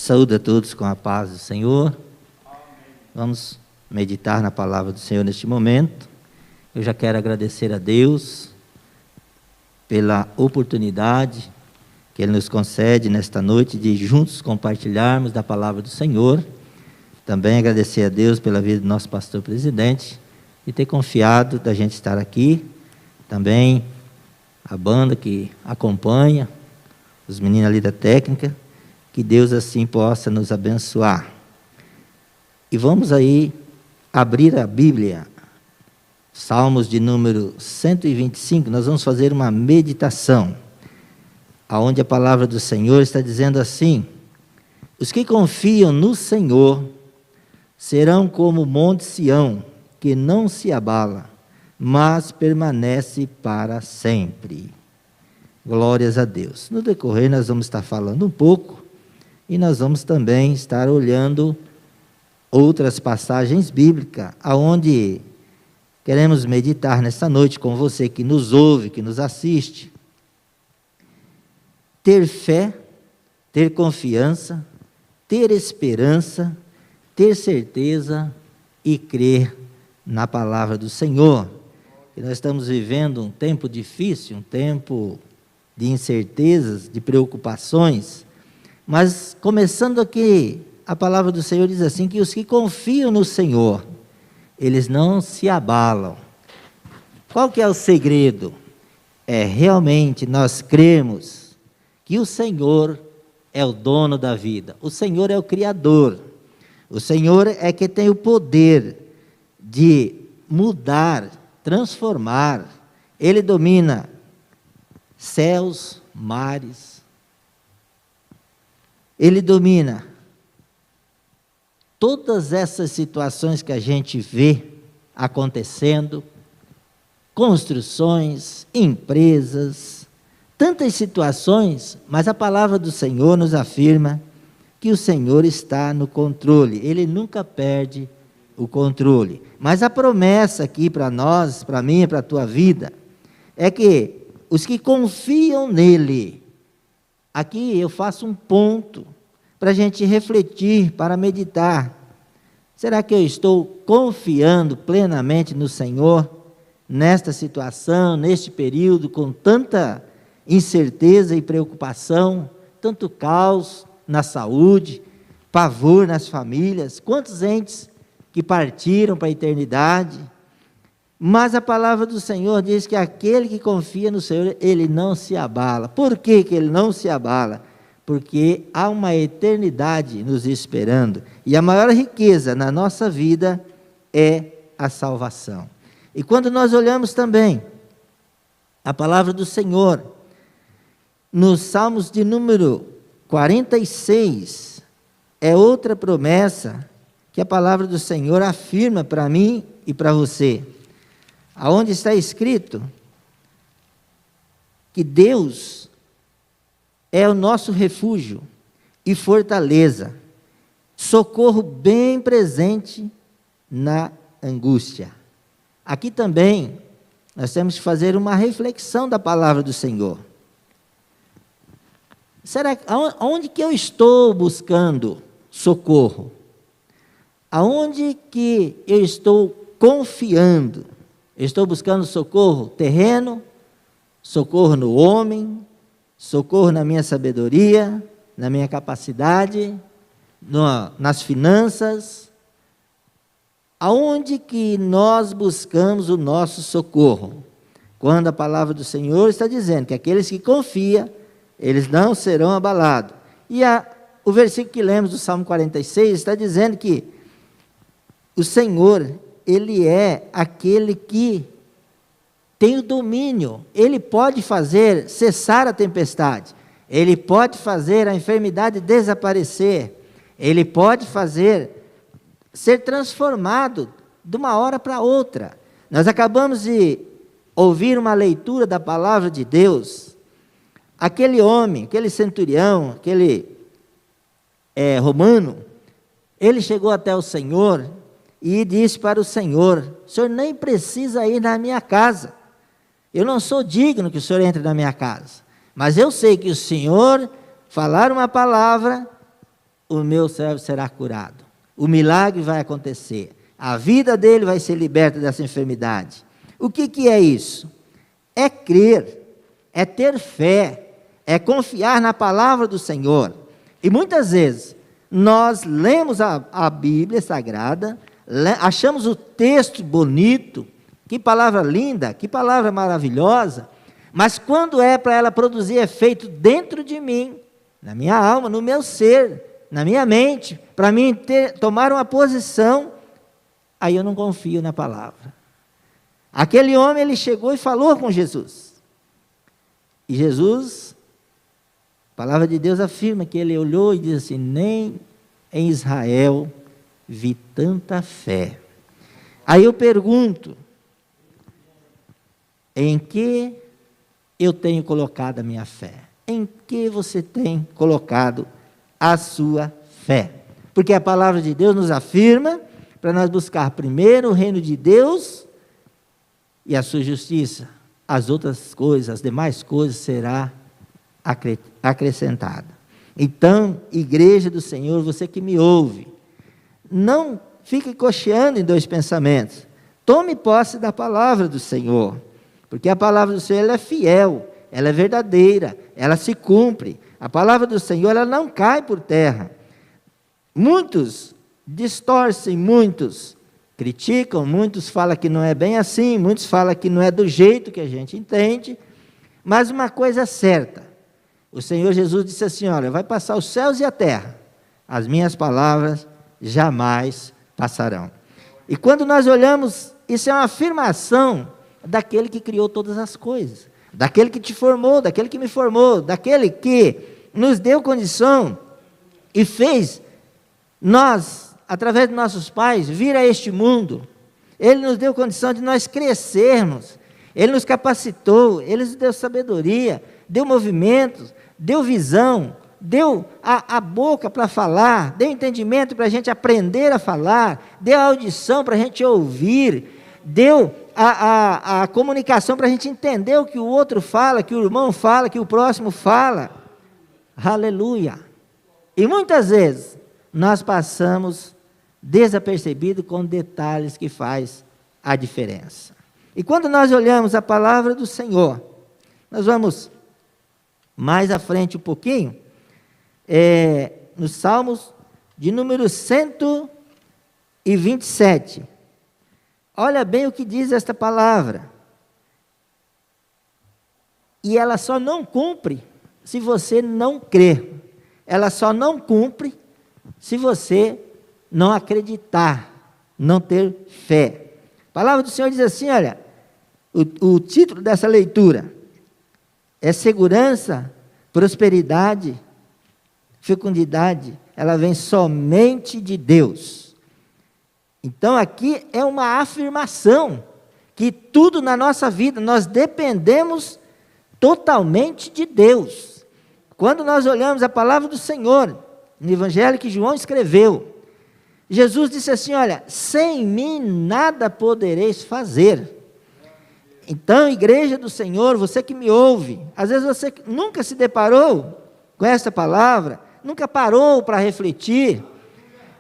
Saúde a todos com a paz do Senhor. Vamos meditar na palavra do Senhor neste momento. Eu já quero agradecer a Deus pela oportunidade que Ele nos concede nesta noite de juntos compartilharmos da palavra do Senhor. Também agradecer a Deus pela vida do nosso pastor presidente e ter confiado da gente estar aqui. Também a banda que acompanha, os meninos ali da técnica, que Deus assim possa nos abençoar. E vamos aí abrir a Bíblia, Salmos de número 125, nós vamos fazer uma meditação, aonde a palavra do Senhor está dizendo assim: os que confiam no Senhor serão como o monte Sião, que não se abala, mas permanece para sempre. Glórias a Deus. No decorrer nós vamos estar falando um pouco, e nós vamos também estar olhando outras passagens bíblicas, aonde queremos meditar nesta noite com você que nos ouve, que nos assiste. Ter fé, ter confiança, ter esperança, ter certeza e crer na palavra do Senhor. E nós estamos vivendo um tempo difícil, um tempo de incertezas, de preocupações, mas começando aqui, a palavra do Senhor diz assim, que os que confiam no Senhor, eles não se abalam. Qual que é o segredo? É realmente nós cremos que o Senhor é o dono da vida, o Senhor é o Criador, o Senhor é que tem o poder de mudar, transformar. Ele domina céus, mares, Ele domina todas essas situações que a gente vê acontecendo, construções, empresas, tantas situações, mas a palavra do Senhor nos afirma que o Senhor está no controle, Ele nunca perde o controle. Mas a promessa aqui para nós, para mim e para a tua vida, é que os que confiam nele, aqui eu faço um ponto para a gente refletir, para meditar. Será que eu estou confiando plenamente no Senhor, nesta situação, neste período, com tanta incerteza e preocupação, tanto caos na saúde, pavor nas famílias, quantos entes que partiram para a eternidade? Mas a palavra do Senhor diz que aquele que confia no Senhor, ele não se abala. Por que que ele não se abala? Porque há uma eternidade nos esperando, e a maior riqueza na nossa vida é a salvação. E quando nós olhamos também a palavra do Senhor, nos Salmos de número 46, é outra promessa que a palavra do Senhor afirma para mim e para você, aonde está escrito que Deus é o nosso refúgio e fortaleza, socorro bem presente na angústia. Aqui também nós temos que fazer uma reflexão da palavra do Senhor. Será aonde que eu estou buscando socorro? Aonde que eu estou confiando? Eu estou buscando socorro terreno, socorro no homem, socorro na minha sabedoria, na minha capacidade, nas finanças. Aonde que nós buscamos o nosso socorro? Quando a palavra do Senhor está dizendo que aqueles que confiam, eles não serão abalados. E o versículo que lemos do Salmo 46 está dizendo que o Senhor, Ele é aquele que tem o domínio, Ele pode fazer cessar a tempestade, Ele pode fazer a enfermidade desaparecer, Ele pode fazer ser transformado de uma hora para outra. Nós acabamos de ouvir uma leitura da palavra de Deus. Aquele homem, aquele centurião, aquele romano, ele chegou até o Senhor e disse para o Senhor: o Senhor nem precisa ir na minha casa, eu não sou digno que o Senhor entre na minha casa, mas eu sei que o Senhor falar uma palavra o meu servo será curado. O milagre vai acontecer. A vida dele vai ser liberta dessa enfermidade. O que é isso? É crer, é ter fé, é confiar na palavra do Senhor. E muitas vezes nós lemos a Bíblia Sagrada, achamos o texto bonito, que palavra linda, que palavra maravilhosa, mas quando é para ela produzir efeito dentro de mim, na minha alma, no meu ser, na minha mente, para mim tomar uma posição, aí eu não confio na palavra. Aquele homem, ele chegou e falou com Jesus. E Jesus, a palavra de Deus afirma que ele olhou e disse assim: nem em Israel vi tanta fé. Aí eu pergunto: em que eu tenho colocado a minha fé? Em que você tem colocado a sua fé? Porque a palavra de Deus nos afirma para nós buscar primeiro o reino de Deus e a sua justiça. As outras coisas, as demais coisas será acrescentada. Então, igreja do Senhor, você que me ouve, não fique cocheando em dois pensamentos. Tome posse da palavra do Senhor, porque a palavra do Senhor ela é fiel, ela é verdadeira, ela se cumpre. A palavra do Senhor ela não cai por terra. Muitos distorcem, muitos criticam, muitos falam que não é bem assim, muitos falam que não é do jeito que a gente entende, mas uma coisa é certa, o Senhor Jesus disse assim: olha, vai passar os céus e a terra, as minhas palavras jamais passarão. E quando nós olhamos, isso é uma afirmação daquele que criou todas as coisas, daquele que te formou, daquele que me formou, daquele que nos deu condição e fez nós, através de nossos pais, vir a este mundo. Ele nos deu condição de nós crescermos, Ele nos capacitou, Ele nos deu sabedoria, deu movimentos, deu visão, deu a boca para falar, deu entendimento para a gente aprender a falar, deu audição para a gente ouvir, deu a comunicação para a gente entender o que o outro fala, que o irmão fala, que o próximo fala. Aleluia! E muitas vezes nós passamos desapercebido com detalhes que faz a diferença. E quando nós olhamos a palavra do Senhor, nós vamos mais à frente um pouquinho, nos Salmos de número 127. Olha bem o que diz esta palavra. E ela só não cumpre se você não crer. Ela só não cumpre se você não acreditar, não ter fé. A palavra do Senhor diz assim, olha, o título dessa leitura é segurança, prosperidade, fecundidade, ela vem somente de Deus. Então aqui é uma afirmação, que tudo na nossa vida, nós dependemos totalmente de Deus. Quando nós olhamos a palavra do Senhor, no Evangelho que João escreveu, Jesus disse assim, olha, sem mim nada podereis fazer. Então, igreja do Senhor, você que me ouve, às vezes você nunca se deparou com essa palavra, nunca parou para refletir,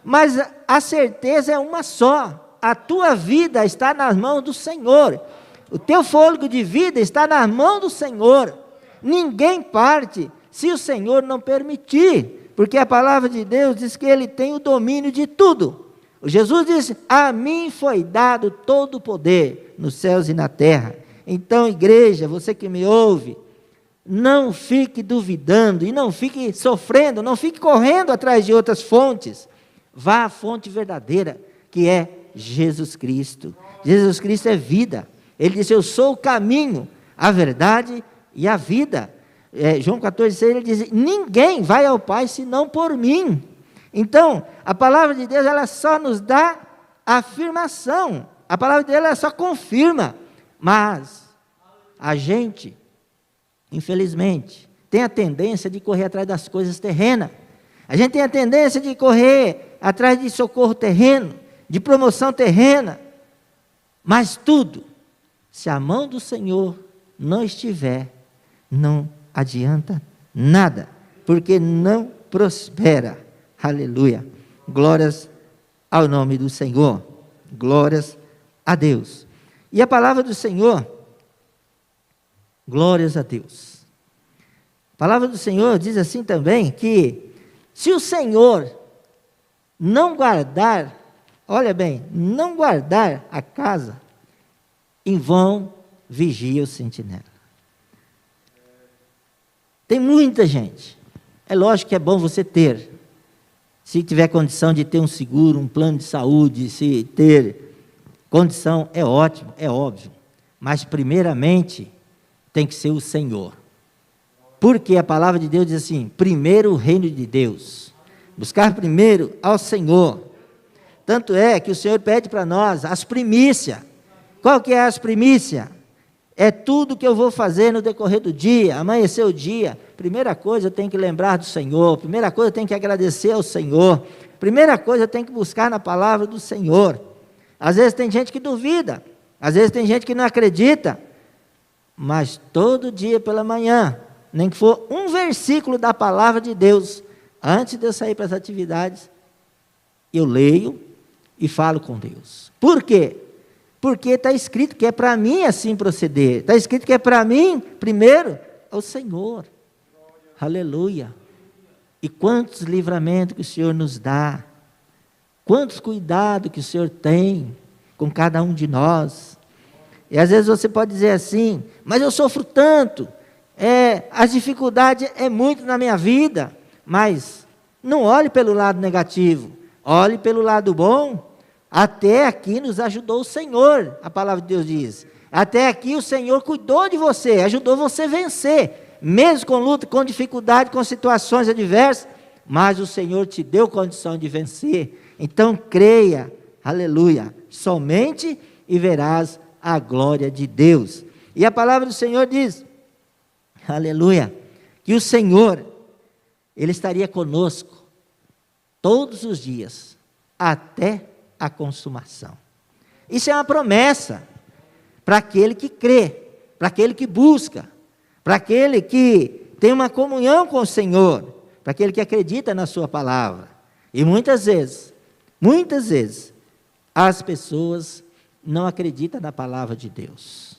mas a certeza é uma só, a tua vida está nas mãos do Senhor, o teu fôlego de vida está nas mãos do Senhor, ninguém parte se o Senhor não permitir, porque a palavra de Deus diz que Ele tem o domínio de tudo. Jesus disse, a mim foi dado todo o poder nos céus e na terra. Então, igreja, você que me ouve, não fique duvidando e não fique sofrendo, não fique correndo atrás de outras fontes. Vá à fonte verdadeira, que é Jesus Cristo. Jesus Cristo é vida. Ele disse, eu sou o caminho, a verdade e a vida. João 14,6, ele diz, ninguém vai ao Pai senão por mim. Então, a palavra de Deus, ela só nos dá afirmação. A palavra de Deus, ela só confirma. Mas a gente, infelizmente, tem a tendência de correr atrás das coisas terrenas. A gente tem a tendência de correr atrás de socorro terreno, de promoção terrena. Mas tudo, se a mão do Senhor não estiver, não adianta nada, porque não prospera. Aleluia. Glórias ao nome do Senhor. Glórias a Deus. E a palavra do Senhor, glórias a Deus. A palavra do Senhor diz assim também que se o Senhor não guardar, olha bem, não guardar a casa, em vão vigia o sentinela. Tem muita gente. É lógico que é bom você ter. Se tiver condição de ter um seguro, um plano de saúde, se ter condição, é ótimo, é óbvio. Mas primeiramente tem que ser o Senhor. Porque a palavra de Deus diz assim: primeiro o reino de Deus. Buscar primeiro ao Senhor. Tanto é que o Senhor pede para nós as primícias. Qual que é as primícias? É tudo que eu vou fazer no decorrer do dia, amanhecer o dia. Primeira coisa, eu tenho que lembrar do Senhor. Primeira coisa, eu tenho que agradecer ao Senhor. Primeira coisa, eu tenho que buscar na palavra do Senhor. Às vezes tem gente que duvida. Às vezes tem gente que não acredita. Mas todo dia pela manhã, nem que for um versículo da palavra de Deus, antes de eu sair para as atividades, eu leio e falo com Deus. Por quê? Porque está escrito que é para mim assim proceder. Está escrito que é para mim, primeiro, ao Senhor. Aleluia. E quantos livramentos que o Senhor nos dá. Quantos cuidados que o Senhor tem com cada um de nós. E às vezes você pode dizer assim: mas eu sofro tanto. As dificuldades é muito na minha vida. Mas não olhe pelo lado negativo. Olhe pelo lado bom. Até aqui nos ajudou o Senhor, a palavra de Deus diz. Até aqui o Senhor cuidou de você, ajudou você a vencer, mesmo com luta, com dificuldade, com situações adversas, mas o Senhor te deu condição de vencer. Então creia, aleluia, somente e verás a glória de Deus. E a palavra do Senhor diz, aleluia, que o Senhor, Ele estaria conosco todos os dias, até a consumação. Isso é uma promessa para aquele que crê, para aquele que busca, para aquele que tem uma comunhão com o Senhor, para aquele que acredita na sua palavra. E muitas vezes, as pessoas não acreditam na palavra de Deus.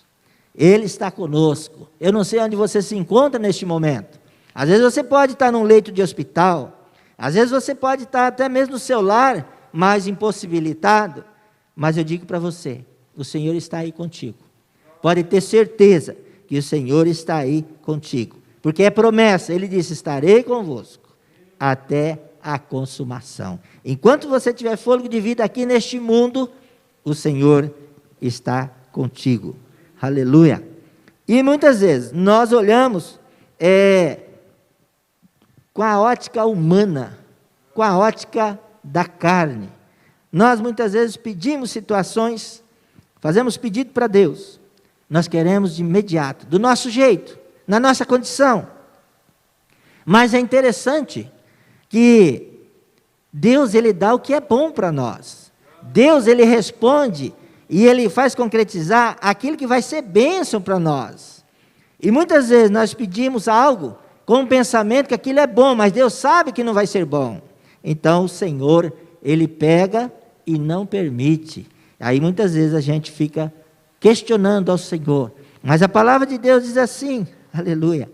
Ele está conosco. Eu não sei onde você se encontra neste momento. Às vezes você pode estar num leito de hospital, às vezes você pode estar até mesmo no seu lar, mais impossibilitado, mas eu digo para você, o Senhor está aí contigo. Pode ter certeza que o Senhor está aí contigo, porque é promessa. Ele disse: estarei convosco até a consumação. Enquanto você tiver fôlego de vida aqui neste mundo, o Senhor está contigo. Aleluia. E muitas vezes nós olhamos com a ótica humana, com a ótica da carne. Nós muitas vezes pedimos situações, fazemos pedido para Deus, nós queremos de imediato, do nosso jeito, na nossa condição. Mas é interessante que Deus, Ele dá o que é bom para nós. Deus, Ele responde e Ele faz concretizar aquilo que vai ser bênção para nós. E muitas vezes nós pedimos algo com o pensamento que aquilo é bom, mas Deus sabe que não vai ser bom. Então o Senhor, Ele pega e não permite. Aí muitas vezes a gente fica questionando ao Senhor. Mas a palavra de Deus diz assim, aleluia.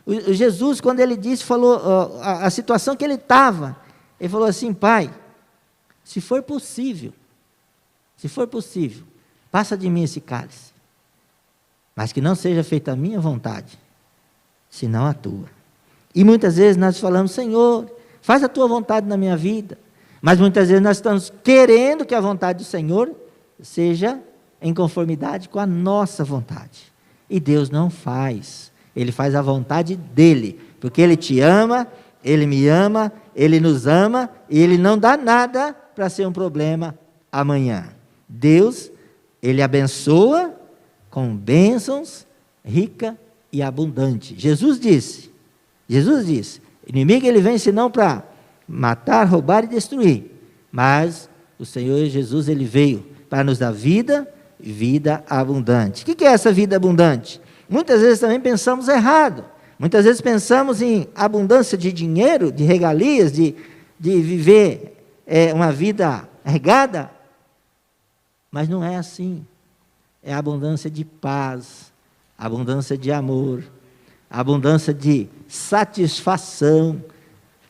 O Jesus, quando Ele disse, falou a situação que Ele estava, Ele falou assim: Pai, se for possível, passa de mim esse cálice, mas que não seja feita a minha vontade, senão a tua. E muitas vezes nós falamos: Senhor, faz a tua vontade na minha vida. Mas muitas vezes nós estamos querendo que a vontade do Senhor seja em conformidade com a nossa vontade. E Deus não faz. Ele faz a vontade dEle. Porque Ele te ama, Ele me ama, Ele nos ama, e Ele não dá nada para ser um problema amanhã. Deus, Ele abençoa com bênçãos, rica e abundante. Jesus disse, inimigo Ele vem senão para matar, roubar e destruir. Mas o Senhor Jesus, Ele veio para nos dar vida, vida abundante. O que é essa vida abundante? Muitas vezes também pensamos errado. Muitas vezes pensamos em abundância de dinheiro, de regalias, de viver uma vida regada, mas não é assim. É abundância de paz, abundância de amor, abundância de satisfação,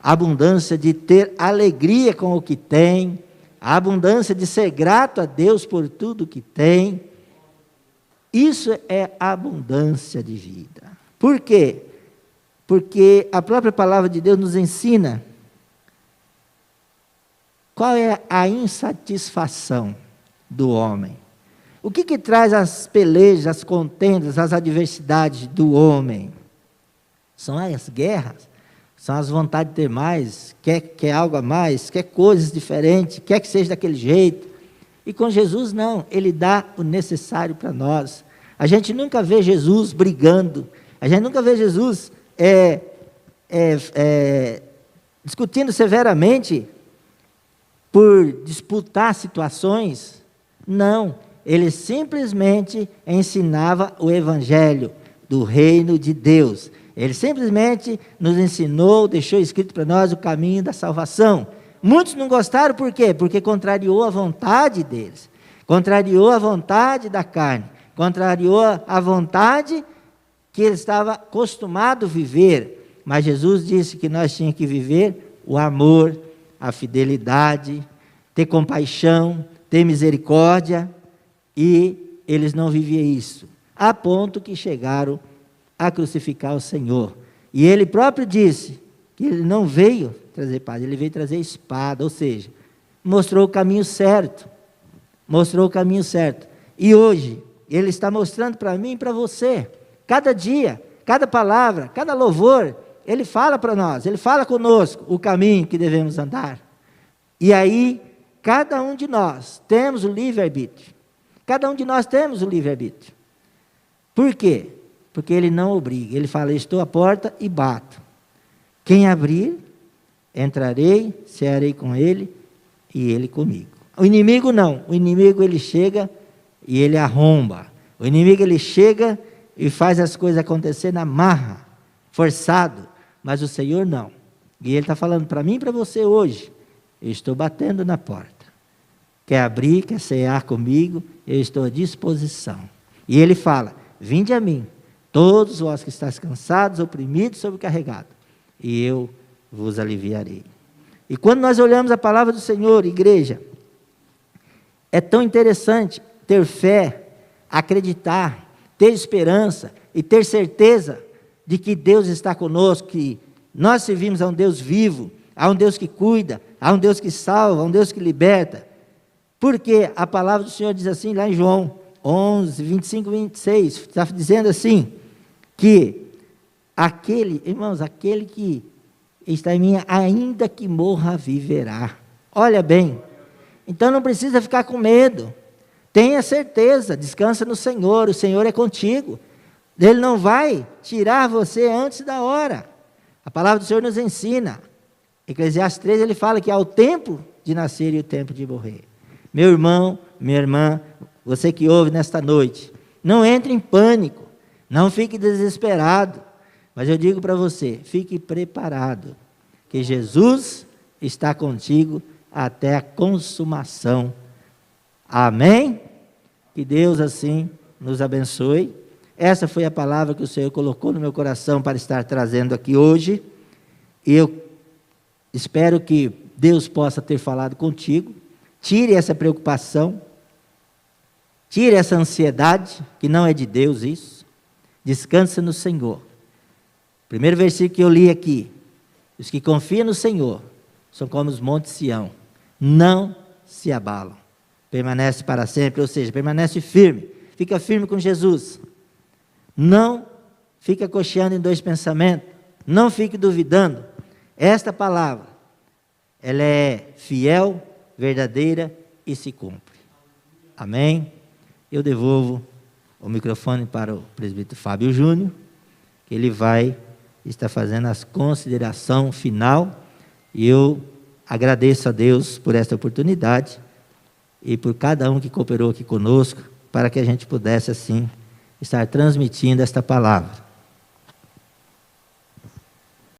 abundância de ter alegria com o que tem, a abundância de ser grato a Deus por tudo que tem. Isso é abundância de vida. Por quê? Porque a própria palavra de Deus nos ensina qual é a insatisfação do homem. O que traz as pelejas, as contendas, as adversidades do homem? São as guerras, são as vontades de ter mais, quer algo a mais, quer coisas diferentes, quer que seja daquele jeito. E com Jesus não, Ele dá o necessário para nós. A gente nunca vê Jesus brigando, a gente nunca vê Jesus discutindo severamente por disputar situações. Não, Ele simplesmente ensinava o Evangelho do reino de Deus. Ele simplesmente nos ensinou, deixou escrito para nós o caminho da salvação. Muitos não gostaram, por quê? Porque contrariou a vontade deles, contrariou a vontade da carne, contrariou a vontade que ele estava acostumado a viver. Mas Jesus disse que nós tínhamos que viver o amor, a fidelidade, ter compaixão, ter misericórdia, e eles não viviam isso, a ponto que chegaram a crucificar o Senhor. E ele próprio disse que ele não veio trazer paz, ele veio trazer espada, ou seja, mostrou o caminho certo, mostrou o caminho certo. E hoje, ele está mostrando para mim e para você, cada dia, cada palavra, cada louvor, ele fala para nós, ele fala conosco o caminho que devemos andar. E aí, cada um de nós temos o livre-arbítrio, cada um de nós temos o livre-arbítrio. Por quê? Porque ele não obriga, ele fala, estou à porta e bato. Quem abrir, entrarei, cearei com ele e ele comigo. O inimigo não, o inimigo ele chega e ele arromba. O inimigo ele chega e faz as coisas acontecer na marra, forçado, mas o Senhor não. E ele está falando para mim e para você hoje, eu estou batendo na porta. Quer abrir, quer cear comigo, eu estou à disposição. E ele fala, vinde a mim, todos vós que estáis cansados, oprimidos, sobrecarregados, e eu vos aliviarei. E quando nós olhamos a palavra do Senhor, igreja, é tão interessante ter fé, acreditar, ter esperança e ter certeza de que Deus está conosco, que nós servimos a um Deus vivo, a um Deus que cuida, a um Deus que salva, a um Deus que liberta. Porque a palavra do Senhor diz assim, lá em João 11, 25, 26, está dizendo assim, que aquele, irmãos, aquele que está em mim, ainda que morra, viverá. Olha bem, então não precisa ficar com medo, tenha certeza, descansa no Senhor, o Senhor é contigo, Ele não vai tirar você antes da hora. A palavra do Senhor nos ensina, Eclesiastes 3, ele fala que há o tempo de nascer e o tempo de morrer. Meu irmão, minha irmã, você que ouve nesta noite, não entre em pânico, não fique desesperado, mas eu digo para você, fique preparado, que Jesus está contigo até a consumação. Amém? Que Deus assim nos abençoe. Essa foi a palavra que o Senhor colocou no meu coração para estar trazendo aqui hoje. E eu espero que Deus possa ter falado contigo. Tire essa preocupação, tire essa ansiedade, que não é de Deus isso. Descansa no Senhor. Primeiro versículo que eu li aqui. Os que confiam no Senhor são como os montes Sião, não se abalam. Permanece para sempre, ou seja, permanece firme. Fica firme com Jesus. Não fica cocheando em dois pensamentos. Não fique duvidando. Esta palavra, ela é fiel, verdadeira e se cumpre. Amém? Eu devolvo o microfone para o presbítero Fábio Júnior, que ele vai estar fazendo as considerações final, e eu agradeço a Deus por esta oportunidade e por cada um que cooperou aqui conosco, para que a gente pudesse assim estar transmitindo esta palavra.